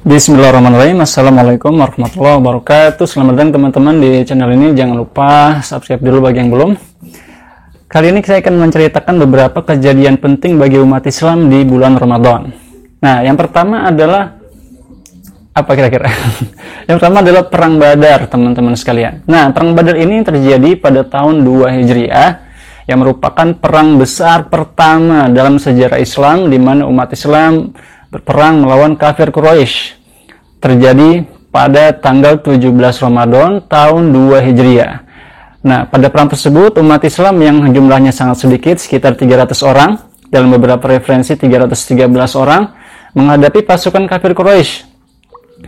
Bismillahirrahmanirrahim. Assalamualaikum warahmatullahi wabarakatuh. Selamat datang teman-teman di channel ini. Jangan lupa subscribe dulu bagi yang belum. Kali ini saya akan menceritakan beberapa kejadian penting bagi umat Islam di bulan Ramadan. Nah, yang pertama adalah apa kira-kira? Yang pertama adalah Perang Badar, teman-teman sekalian. Nah, Perang Badar ini terjadi pada tahun 2 Hijriah yang merupakan perang besar pertama dalam sejarah Islam di mana umat Islam berperang melawan kafir Quraisy. Terjadi pada tanggal 17 Ramadan tahun 2 Hijriah. Nah, pada perang tersebut umat Islam yang jumlahnya sangat sedikit, sekitar 300 orang, dalam beberapa referensi 313 orang, menghadapi pasukan kafir Quraisy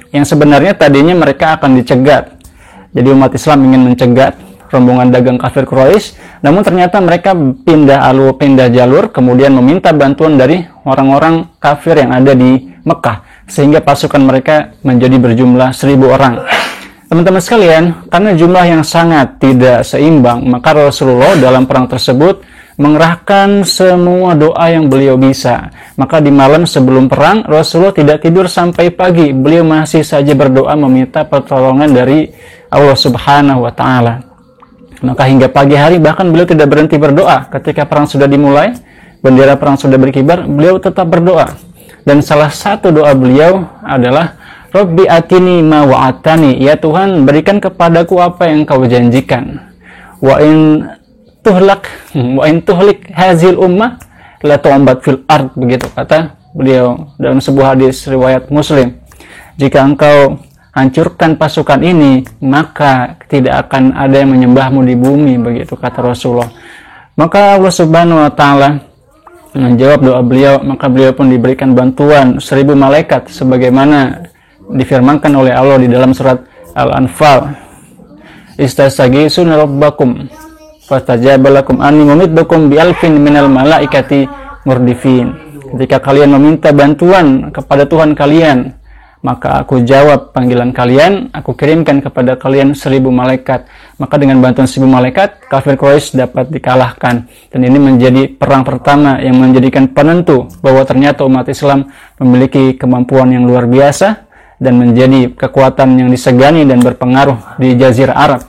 yang sebenarnya tadinya mereka akan dicegat. Jadi umat Islam ingin mencegat rombongan dagang kafir Quraisy, namun ternyata mereka pindah jalur, kemudian meminta bantuan dari orang-orang kafir yang ada di Mekah, sehingga pasukan mereka menjadi berjumlah 1000 orang. Teman-teman sekalian, karena jumlah yang sangat tidak seimbang, maka Rasulullah dalam perang tersebut mengerahkan semua doa yang beliau bisa. Maka di malam sebelum perang, Rasulullah tidak tidur sampai pagi. Beliau masih saja berdoa meminta pertolongan dari Allah Subhanahu wa Ta'ala. Maka hingga pagi hari bahkan beliau tidak berhenti berdoa. Ketika perang sudah dimulai, bendera perang sudah berkibar, beliau tetap berdoa. Dan salah satu doa beliau adalah Rabbi atini ma wa'atani, ya Tuhan berikan kepadaku apa yang kau janjikan. Wa in tuhlik hazil ummah la tu'ambat fil ard, begitu kata beliau dalam sebuah hadis riwayat Muslim. Jika engkau hancurkan pasukan ini, maka tidak akan ada yang menyembahmu di bumi, begitu kata Rasulullah. Maka Allah Subhanahu wa Ta'ala menjawab doa beliau, maka beliau pun diberikan bantuan 1000 malaikat sebagaimana difirmankan oleh Allah di dalam surat Al-Anfal. Istastaghitsuna rabbakum fastajaba lakum anni mumiddukum bi alfin minal malaikati murdifin. Ketika kalian meminta bantuan kepada Tuhan kalian, maka aku jawab panggilan kalian, aku kirimkan kepada kalian 1000 malaikat. Maka dengan bantuan 1000 malaikat, kafir Quraisy dapat dikalahkan. Dan ini menjadi perang pertama yang menjadikan penentu bahwa ternyata umat Islam memiliki kemampuan yang luar biasa dan menjadi kekuatan yang disegani dan berpengaruh di Jazirah Arab.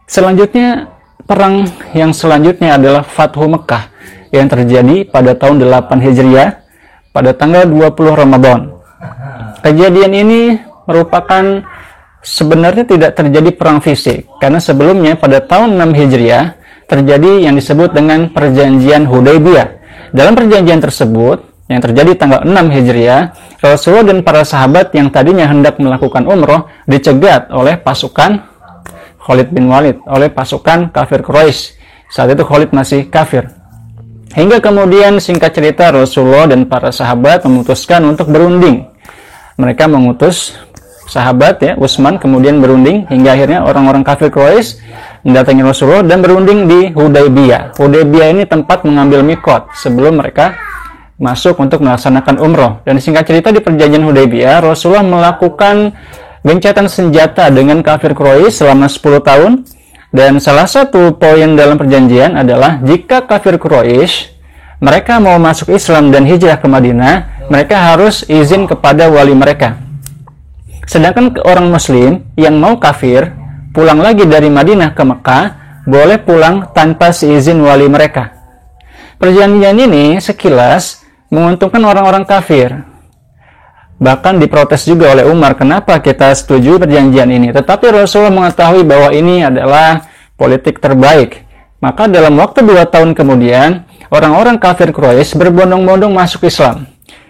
Selanjutnya, perang yang selanjutnya adalah Fathu Mekah yang terjadi pada tahun 8 Hijriah pada tanggal 20 Ramadan. Kejadian ini merupakan sebenarnya tidak terjadi perang fisik, karena sebelumnya pada tahun 6 Hijriah terjadi yang disebut dengan perjanjian Hudaybiyah. Dalam perjanjian tersebut yang terjadi tanggal 6 Hijriah, Rasulullah dan para sahabat yang tadinya hendak melakukan umroh dicegat oleh pasukan Khalid bin Walid, oleh pasukan kafir Quraisy. Saat itu Khalid masih kafir. Hingga kemudian singkat cerita Rasulullah dan para sahabat memutuskan untuk berunding. Mereka mengutus sahabat Utsman kemudian berunding hingga akhirnya orang-orang kafir Quraisy mendatangi Rasulullah dan berunding di Hudaybiyah. Hudaybiyah ini tempat mengambil mikot sebelum mereka masuk untuk melaksanakan umroh. Dan singkat cerita di perjanjian Hudaybiyah, Rasulullah melakukan gencatan senjata dengan kafir Quraisy selama 10 tahun. Dan salah satu poin dalam perjanjian adalah jika kafir Quraisy mereka mau masuk Islam dan hijrah ke Madinah, mereka harus izin kepada wali mereka. Sedangkan orang Muslim yang mau kafir pulang lagi dari Madinah ke Mekah boleh pulang tanpa seizin wali mereka. Perjanjian ini sekilas menguntungkan orang-orang kafir. Bahkan diprotes juga oleh Umar, kenapa kita setuju perjanjian ini? Tetapi Rasulullah mengetahui bahwa ini adalah politik terbaik. Maka dalam waktu 2 tahun kemudian, orang-orang kafir Quraisy berbondong-bondong masuk Islam.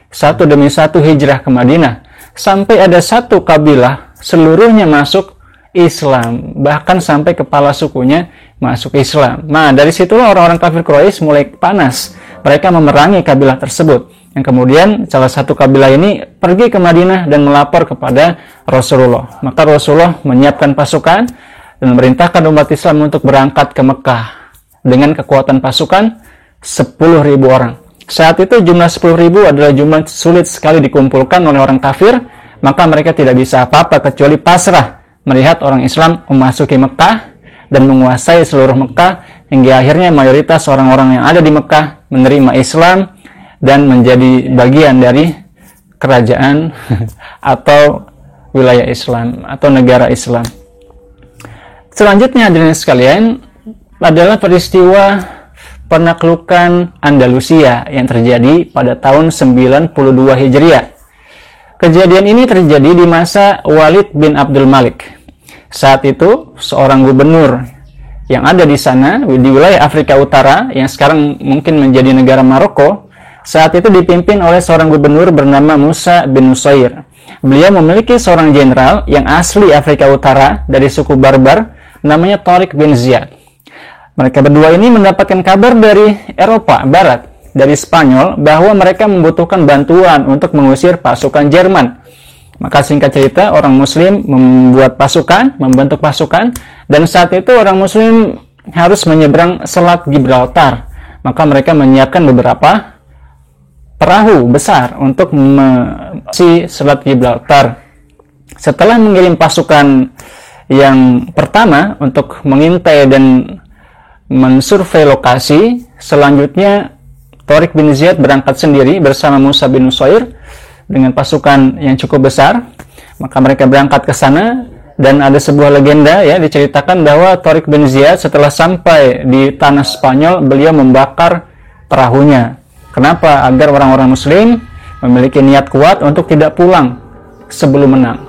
Satu demi satu hijrah ke Madinah. Sampai ada satu kabilah seluruhnya masuk Islam. Bahkan sampai kepala sukunya masuk Islam. Nah, dari situlah orang-orang kafir Quraisy mulai panas. Mereka memerangi kabilah tersebut. Yang kemudian salah satu kabilah ini pergi ke Madinah dan melapor kepada Rasulullah. Maka Rasulullah menyiapkan pasukan dan memerintahkan umat Islam untuk berangkat ke Mekah dengan kekuatan pasukan 10.000 orang. Saat itu jumlah 10.000 adalah jumlah sulit sekali dikumpulkan oleh orang kafir, maka mereka tidak bisa apa-apa kecuali pasrah melihat orang Islam memasuki Mekah dan menguasai seluruh Mekah, hingga akhirnya mayoritas orang-orang yang ada di Mekah menerima Islam dan menjadi bagian dari kerajaan atau wilayah Islam atau negara Islam. Selanjutnya hadirin sekalian adalah peristiwa penaklukan Andalusia yang terjadi pada tahun 92 Hijriah. Kejadian ini terjadi di masa Walid bin Abdul Malik. Saat itu seorang gubernur yang ada di sana di wilayah Afrika Utara yang sekarang mungkin menjadi negara Maroko, saat itu dipimpin oleh seorang gubernur bernama Musa bin Nusair. Beliau memiliki seorang jenderal yang asli Afrika Utara dari suku Barbar namanya Tariq bin Ziyad. Mereka berdua ini mendapatkan kabar dari Eropa Barat, dari Spanyol, bahwa mereka membutuhkan bantuan untuk mengusir pasukan Jerman. Maka singkat cerita, orang Muslim membuat pasukan, membentuk pasukan, dan saat itu orang Muslim harus menyeberang Selat Gibraltar. Maka mereka menyiapkan beberapa perahu besar untuk mengisi Selat Gibraltar. Setelah mengirim pasukan yang pertama untuk mengintai dan mensurvei lokasi, selanjutnya Tariq bin Ziyad berangkat sendiri bersama Musa bin Nusair dengan pasukan yang cukup besar. Maka mereka berangkat ke sana, dan ada sebuah legenda ya diceritakan bahwa Tariq bin Ziyad setelah sampai di tanah Spanyol, beliau membakar perahunya. Kenapa? Agar orang-orang Muslim memiliki niat kuat untuk tidak pulang sebelum menang.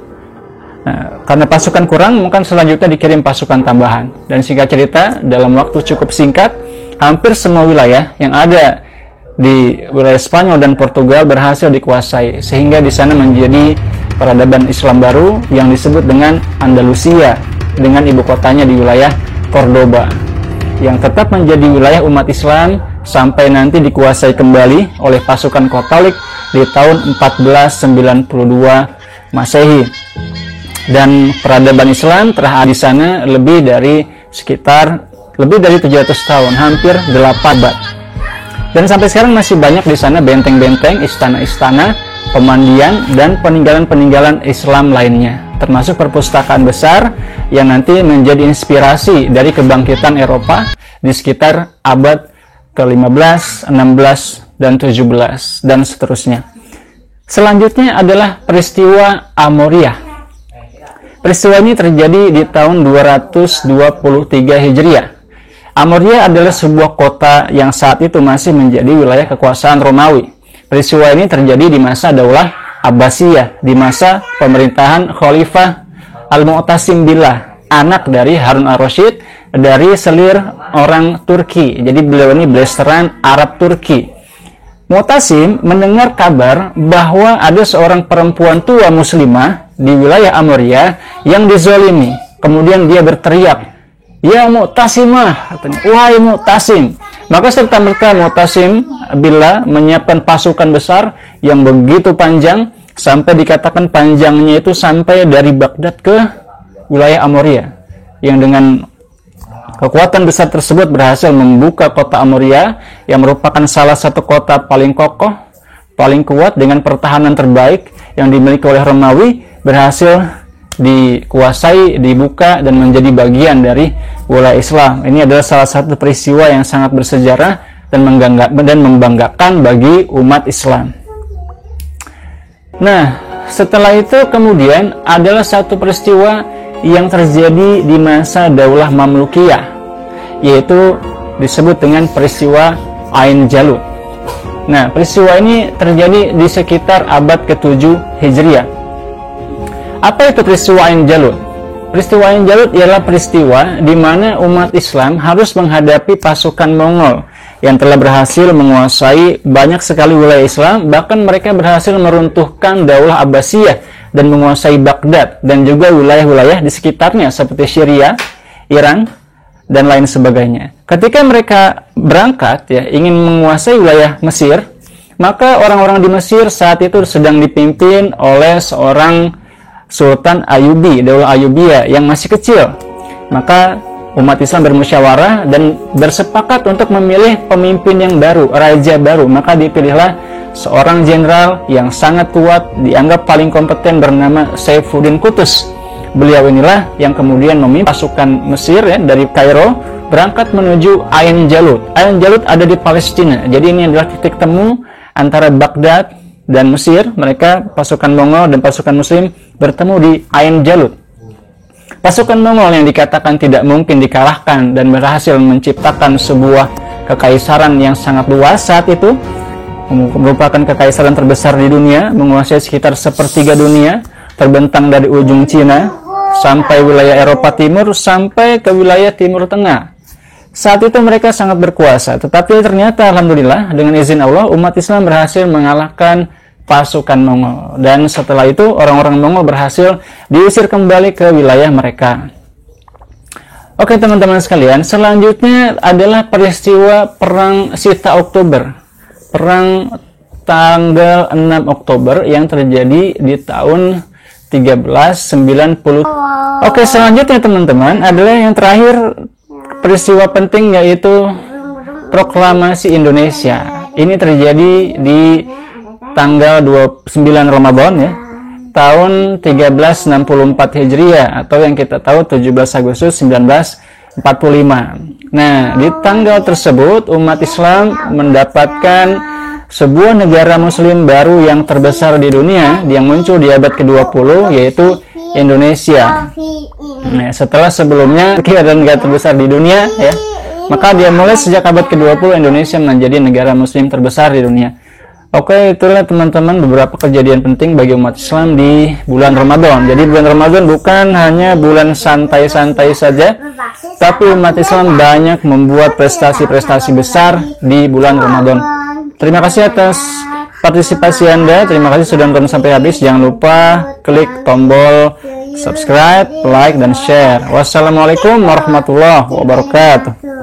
Nah, karena pasukan kurang, mungkin selanjutnya dikirim pasukan tambahan. Dan singkat cerita, dalam waktu cukup singkat, hampir semua wilayah yang ada di wilayah Spanyol dan Portugal berhasil dikuasai, sehingga di sana menjadi peradaban Islam baru yang disebut dengan Andalusia, dengan ibu kotanya di wilayah Cordoba, yang tetap menjadi wilayah umat Islam sampai nanti dikuasai kembali oleh pasukan Katolik di tahun 1492 Masehi. Dan peradaban Islam telah ada di sana lebih dari 700 tahun, hampir 8 abad. Dan sampai sekarang masih banyak di sana benteng-benteng, istana-istana, pemandian, dan peninggalan-peninggalan Islam lainnya, termasuk perpustakaan besar yang nanti menjadi inspirasi dari kebangkitan Eropa di sekitar abad ke-15, 16, dan 17, dan seterusnya. Selanjutnya adalah peristiwa Amoriah. Peristiwa ini terjadi di tahun 223 Hijriah. Amoriah adalah sebuah kota yang saat itu masih menjadi wilayah kekuasaan Romawi. Peristiwa ini terjadi di masa Daulah Abbasiyah, di masa pemerintahan Khalifah Al-Mu'tasim Billah, anak dari Harun al-Rasyid, dari selir orang Turki. Jadi beliau ini blasteran Arab Turki. Mu'tasim mendengar kabar bahwa ada seorang perempuan tua muslimah di wilayah Amoriah yang dizolimi. Kemudian dia berteriak, "Ya Mu'tasimah," katanya, "wahai Mu'tasim." Maka serta-merta Mu'tasim Billah menyiapkan pasukan besar yang begitu panjang, sampai dikatakan panjangnya itu sampai dari Baghdad ke wilayah Amoriah, yang dengan kekuatan besar tersebut berhasil membuka kota Amoriah yang merupakan salah satu kota paling kokoh, paling kuat dengan pertahanan terbaik yang dimiliki oleh Romawi, berhasil dikuasai, dibuka, dan menjadi bagian dari wilayah Islam. Ini adalah salah satu peristiwa yang sangat bersejarah dan membanggakan bagi umat Islam. Nah, setelah itu kemudian adalah satu peristiwa yang terjadi di masa Daulah Mamlukiyah, yaitu disebut dengan peristiwa Ain Jalut. Nah, peristiwa ini terjadi di sekitar abad ke-7 Hijriah. Apa itu peristiwa Ain Jalut? Peristiwa Ain Jalut ialah peristiwa di mana umat Islam harus menghadapi pasukan Mongol yang telah berhasil menguasai banyak sekali wilayah Islam. Bahkan mereka berhasil meruntuhkan Daulah Abbasiyah dan menguasai Baghdad dan juga wilayah-wilayah di sekitarnya seperti Syria, Iran, dan lain sebagainya. Ketika mereka berangkat ingin menguasai wilayah Mesir, maka orang-orang di Mesir saat itu sedang dipimpin oleh seorang Sultan Ayyubi, Daulah Ayyubiyah yang masih kecil. Maka umat Islam bermusyawarah dan bersepakat untuk memilih pemimpin yang baru, raja baru. Maka dipilihlah seorang jenderal yang sangat kuat, dianggap paling kompeten, bernama Saifuddin Qutuz. Beliau inilah yang kemudian memimpin pasukan Mesir dari Kairo berangkat menuju Ain Jalut. Ain Jalut ada di Palestina. Jadi ini adalah titik temu antara Baghdad dan Mesir, mereka pasukan Mongol dan pasukan Muslim bertemu di Ain Jalut. Pasukan Mongol yang dikatakan tidak mungkin dikalahkan dan berhasil menciptakan sebuah kekaisaran yang sangat luas saat itu, merupakan kekaisaran terbesar di dunia, menguasai sekitar sepertiga dunia, terbentang dari ujung Cina sampai wilayah Eropa Timur sampai ke wilayah Timur Tengah. Saat itu mereka sangat berkuasa, tetapi ternyata alhamdulillah dengan izin Allah umat Islam berhasil mengalahkan pasukan Mongol, dan setelah itu orang-orang Mongol berhasil diusir kembali ke wilayah mereka. Oke teman-teman sekalian, selanjutnya adalah peristiwa Perang Sita Oktober, perang tanggal 6 Oktober yang terjadi di tahun 1390. Oke, selanjutnya teman-teman adalah yang terakhir, peristiwa penting, yaitu Proklamasi Indonesia. Ini terjadi di tanggal 29 Ramadan ya, tahun 1364 Hijriah, atau yang kita tahu 17 Agustus 1945. Nah, di tanggal tersebut umat Islam mendapatkan sebuah negara muslim baru yang terbesar di dunia yang muncul di abad ke-20, yaitu Indonesia. Nah, setelah sebelumnya adalah negara terbesar di dunia ya, maka dia mulai sejak abad ke-20 Indonesia menjadi negara muslim terbesar di dunia. Oke, itulah teman-teman beberapa kejadian penting bagi umat Islam di bulan Ramadan. Jadi bulan Ramadan bukan hanya bulan santai-santai saja, tapi umat Islam banyak membuat prestasi-prestasi besar di bulan Ramadan. Terima kasih atas partisipasi Anda. Terima kasih sudah nonton sampai habis. Jangan lupa klik tombol subscribe, like, dan share. Wassalamualaikum warahmatullahi wabarakatuh.